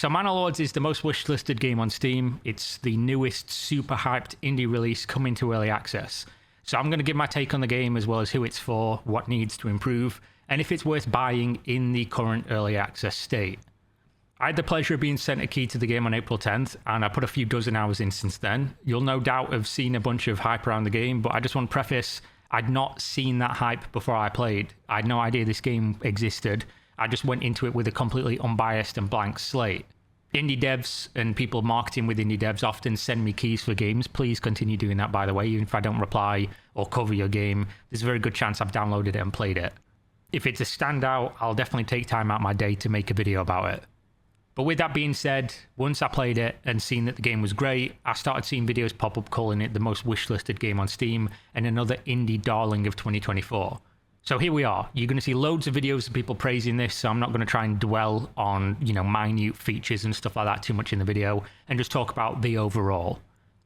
So Manor Lords is the most wishlisted game on Steam. It's the newest, super hyped indie release coming to early access. So I'm going to give my take on the game as well as who it's for, what needs to improve, and if it's worth buying in the current early access state. I had the pleasure of being sent a key to the game on April 10th, and I put a few dozen hours in since then. You'll no doubt have seen a bunch of hype around the game, but I just want to preface, I'd not seen that hype before I played. I had no idea this game existed. I just went into it with a completely unbiased and blank slate. Indie devs and people marketing with indie devs often send me keys for games. Please continue doing that, by the way. Even if I don't reply or cover your game, there's a very good chance I've downloaded it and played it. If it's a standout, I'll definitely take time out of my day to make a video about it. But with that being said, once I played it and seen that the game was great, I started seeing videos pop up calling it the most wishlisted game on Steam and another indie darling of 2024. So here we are. You're going to see loads of videos of people praising this, so I'm not going to try and dwell on, minute features and stuff like that too much in the video, and just talk about the overall.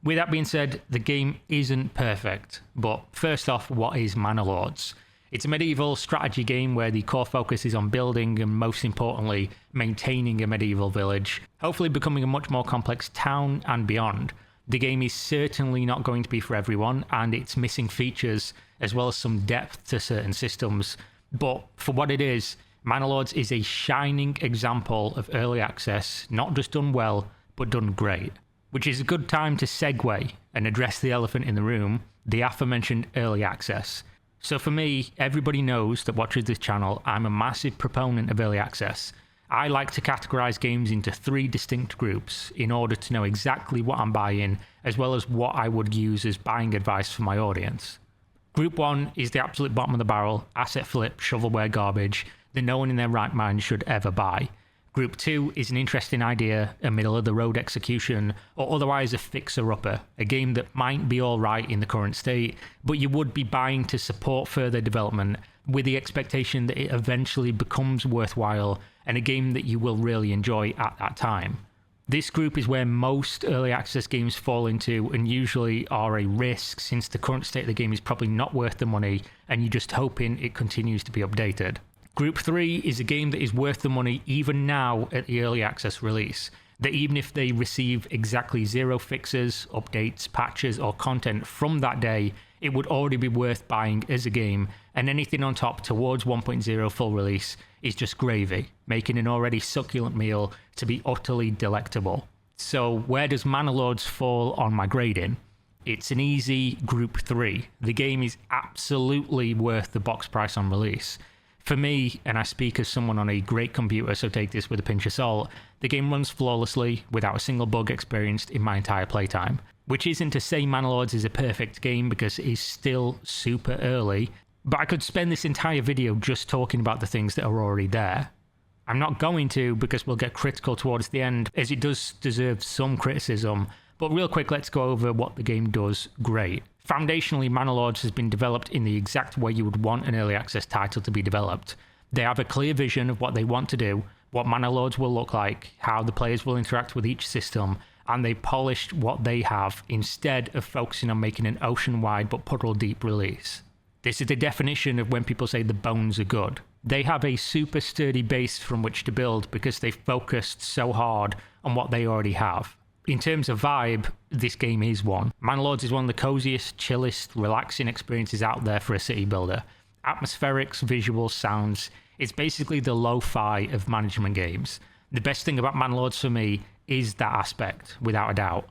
With that being said, the game isn't perfect, but first off, what is Manor Lords? It's a medieval strategy game where the core focus is on building and, most importantly, maintaining a medieval village, hopefully becoming a much more complex town and beyond. The game is certainly not going to be for everyone, and it's missing features as well as some depth to certain systems. But for what it is, Manor Lords is a shining example of early access, not just done well, but done great. Which is a good time to segue and address the elephant in the room, the aforementioned early access. So for me, everybody knows that watches this channel, I'm a massive proponent of early access. I like to categorize games into 3 distinct groups in order to know exactly what I'm buying, as well as what I would use as buying advice for my audience. Group 1 is the absolute bottom of the barrel, asset flip, shovelware garbage that no one in their right mind should ever buy. Group 2 is an interesting idea, a middle-of-the-road execution, or otherwise a fixer-upper, a game that might be alright in the current state, but you would be buying to support further development with the expectation that it eventually becomes worthwhile and a game that you will really enjoy at that time. This group is where most early access games fall into and usually are a risk, since the current state of the game is probably not worth the money and you're just hoping it continues to be updated. Group 3 is a game that is worth the money even now at the early access release, that even if they receive exactly 0 fixes, updates, patches or content from that day, it would already be worth buying as a game, and anything on top towards 1.0 full release is just gravy, making an already succulent meal to be utterly delectable. So where does Manor Lords fall on my grading? It's an easy Group 3. The game is absolutely worth the box price on release. For me, and I speak as someone on a great computer, so take this with a pinch of salt, the game runs flawlessly without a single bug experienced in my entire playtime. Which isn't to say Manor Lords is a perfect game, because it is still super early, but I could spend this entire video just talking about the things that are already there. I'm not going to, because we'll get critical towards the end, as it does deserve some criticism, but real quick, let's go over what the game does great. Foundationally, Manor Lords has been developed in the exact way you would want an early access title to be developed. They have a clear vision of what they want to do, what Manor Lords will look like, how the players will interact with each system, and they polished what they have instead of focusing on making an ocean-wide but puddle-deep release. This is the definition of when people say the bones are good. They have a super sturdy base from which to build because they focused so hard on what they already have. In terms of vibe, this game is one. Manor Lords is one of the coziest, chillest, relaxing experiences out there for a city builder. Atmospherics, visuals, sounds, it's basically the lo-fi of management games. The best thing about Manor Lords for me is that aspect, without a doubt.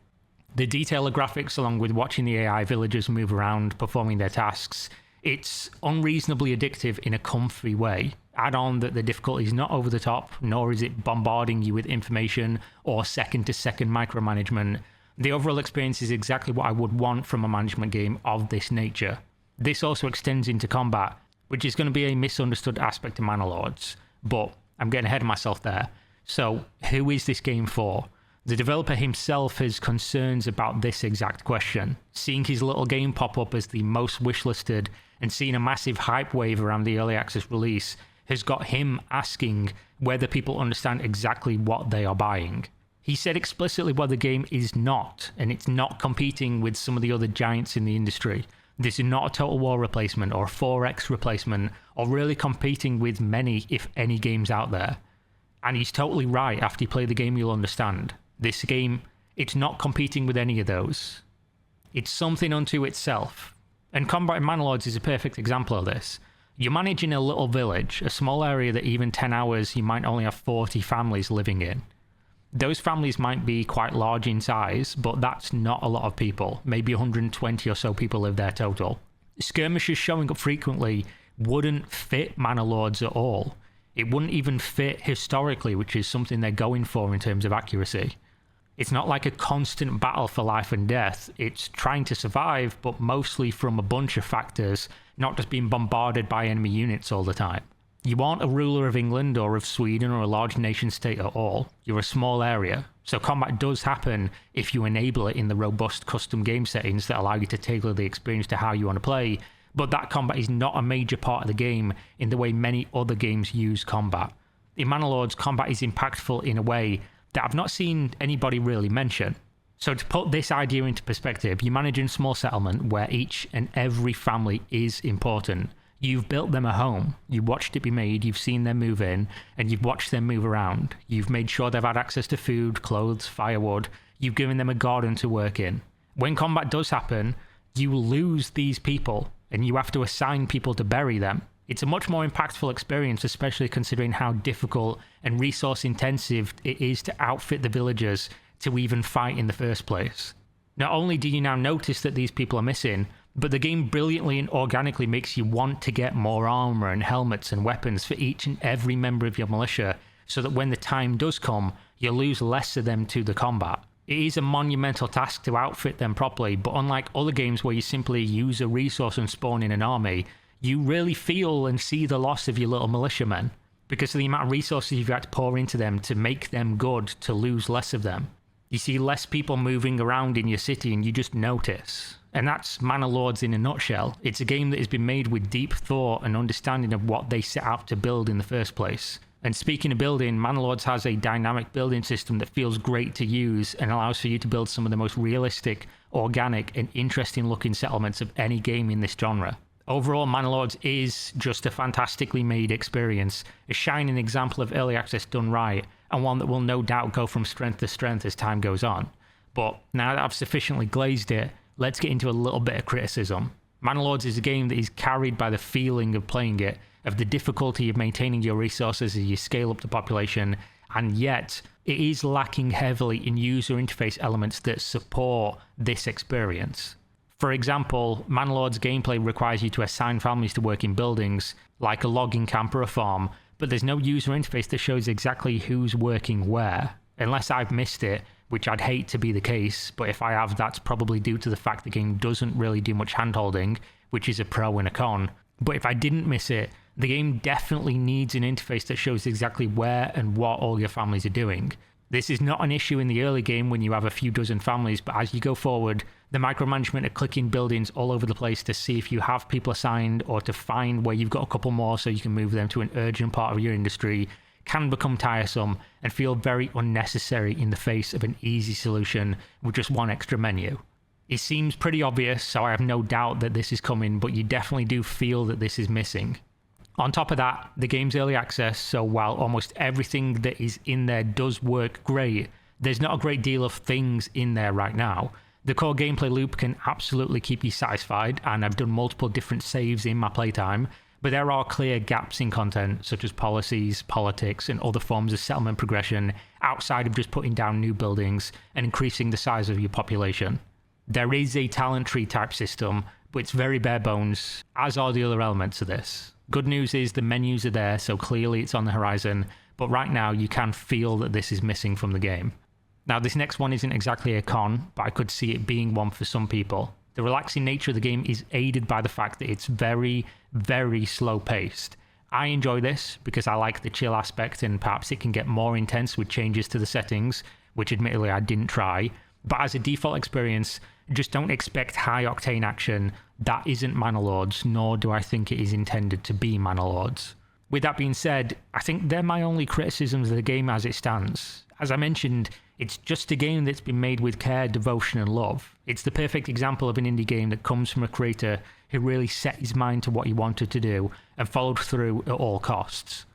The detail of graphics, along with watching the AI villagers move around, performing their tasks, it's unreasonably addictive in a comfy way. Add on that the difficulty is not over the top, nor is it bombarding you with information or second-to-second micromanagement. The overall experience is exactly what I would want from a management game of this nature. This also extends into combat, which is going to be a misunderstood aspect of Manor Lords, but I'm getting ahead of myself there. So, who is this game for? The developer himself has concerns about this exact question. Seeing his little game pop up as the most wishlisted and seeing a massive hype wave around the early access release has got him asking whether people understand exactly what they are buying. He said explicitly what the game is not, and it's not competing with some of the other giants in the industry. This is not a Total War replacement or a 4X replacement, or really competing with many, if any, games out there. And he's totally right. After you play the game, you'll understand. This game, it's not competing with any of those. It's something unto itself. And combat in Manor Lords is a perfect example of this. You're managing a little village, a small area that even 10 hours you might only have 40 families living in. Those families might be quite large in size, but that's not a lot of people. Maybe 120 or so people live there total. Skirmishers showing up frequently wouldn't fit Manor Lords at all. It wouldn't even fit historically, which is something they're going for in terms of accuracy. It's not like a constant battle for life and death. It's trying to survive, but mostly from a bunch of factors, not just being bombarded by enemy units all the time. You aren't a ruler of England or of Sweden or a large nation state at all. You're a small area. So combat does happen if you enable it in the robust custom game settings that allow you to tailor the experience to how you want to play. But that combat is not a major part of the game in the way many other games use combat. In Manor Lords, combat is impactful in a way that I've not seen anybody really mention. So to put this idea into perspective, you manage a small settlement where each and every family is important. You've built them a home, you've watched it be made, you've seen them move in, and you've watched them move around. You've made sure they've had access to food, clothes, firewood. You've given them a garden to work in. When combat does happen, you lose these people, and you have to assign people to bury them. It's a much more impactful experience, especially considering how difficult and resource intensive it is to outfit the villagers to even fight in the first place. Not only do you now notice that these people are missing, but the game brilliantly and organically makes you want to get more armor and helmets and weapons for each and every member of your militia, so that when the time does come, you lose less of them to the combat. It is a monumental task to outfit them properly, but unlike other games where you simply use a resource and spawn in an army, you really feel and see the loss of your little militiamen, because of the amount of resources you've had to pour into them to make them good, to lose less of them. You see less people moving around in your city and you just notice. And that's Manor Lords in a nutshell. It's a game that has been made with deep thought and understanding of what they set out to build in the first place. And speaking of building, Manor Lords has a dynamic building system that feels great to use and allows for you to build some of the most realistic, organic, and interesting looking settlements of any game in this genre. Overall, Manor Lords is just a fantastically made experience, a shining example of early access done right, and one that will no doubt go from strength to strength as time goes on. But now that I've sufficiently glazed it, let's get into a little bit of criticism. Manor Lords is a game that is carried by the feeling of playing it, of the difficulty of maintaining your resources as you scale up the population, and yet it is lacking heavily in user interface elements that support this experience. For example, Manor Lords gameplay requires you to assign families to work in buildings, like a logging camp or a farm, but there's no user interface that shows exactly who's working where. Unless I've missed it, which I'd hate to be the case, but if I have, that's probably due to the fact the game doesn't really do much handholding, which is a pro and a con. But if I didn't miss it, the game definitely needs an interface that shows exactly where and what all your families are doing. This is not an issue in the early game when you have a few dozen families, but as you go forward, the micromanagement of clicking buildings all over the place to see if you have people assigned or to find where you've got a couple more so you can move them to an urgent part of your industry can become tiresome and feel very unnecessary in the face of an easy solution with just one extra menu. It seems pretty obvious, so I have no doubt that this is coming, but you definitely do feel that this is missing. On top of that, the game's early access, so while almost everything that is in there does work great, there's not a great deal of things in there right now. The core gameplay loop can absolutely keep you satisfied, and I've done multiple different saves in my playtime, but there are clear gaps in content, such as policies, politics, and other forms of settlement progression outside of just putting down new buildings and increasing the size of your population. There is a talent tree type system, but it's very bare bones, as are the other elements of this. Good news is the menus are there, so clearly it's on the horizon, but right now you can feel that this is missing from the game. Now, this next one isn't exactly a con, but I could see it being one for some people. The relaxing nature of the game is aided by the fact that it's very, very slow paced. I enjoy this because I like the chill aspect, and perhaps it can get more intense with changes to the settings, which admittedly I didn't try. But as a default experience, just don't expect high octane action. That isn't Manor Lords, nor do I think it is intended to be Manor Lords. With that being said, I think they're my only criticisms of the game as it stands. As I mentioned, it's just a game that's been made with care, devotion and love. It's the perfect example of an indie game that comes from a creator who really set his mind to what he wanted to do and followed through at all costs.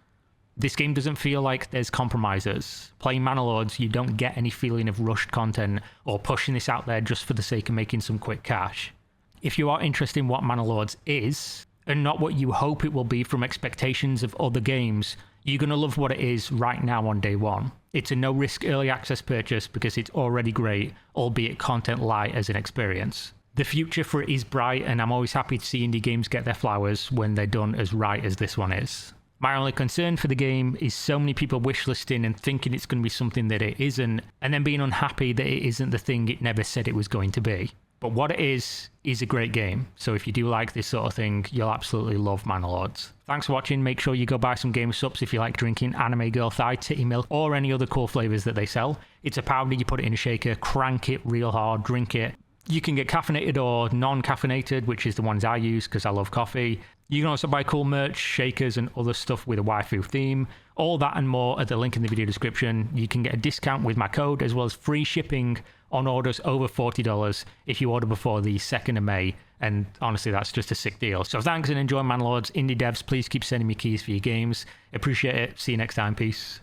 This game doesn't feel like there's compromises. Playing Manor Lords, you don't get any feeling of rushed content or pushing this out there just for the sake of making some quick cash. If you are interested in what Manor Lords is, and not what you hope it will be from expectations of other games, you're going to love what it is right now on day one. It's a no-risk early access purchase because it's already great, albeit content light as an experience. The future for it is bright, and I'm always happy to see indie games get their flowers when they're done as right as this one is. My only concern for the game is so many people wishlisting and thinking it's going to be something that it isn't, and then being unhappy that it isn't the thing it never said it was going to be. But what it is a great game, so if you do like this sort of thing, you'll absolutely love Manor Lords. Thanks for watching. Make sure you go buy some Game Sups if you like drinking anime girl thigh, titty milk, or any other cool flavours that they sell. It's a powder, you put it in a shaker, crank it real hard, drink it. You can get caffeinated or non-caffeinated, which is the ones I use because I love coffee. You can also buy cool merch, shakers, and other stuff with a waifu theme. All that and more at the link in the video description. You can get a discount with my code, as well as free shipping on orders over $40 if you order before the 2nd of May. And honestly, that's just a sick deal. So thanks and enjoy Manor Lords. Indie devs, please keep sending me keys for your games. Appreciate it. See you next time. Peace.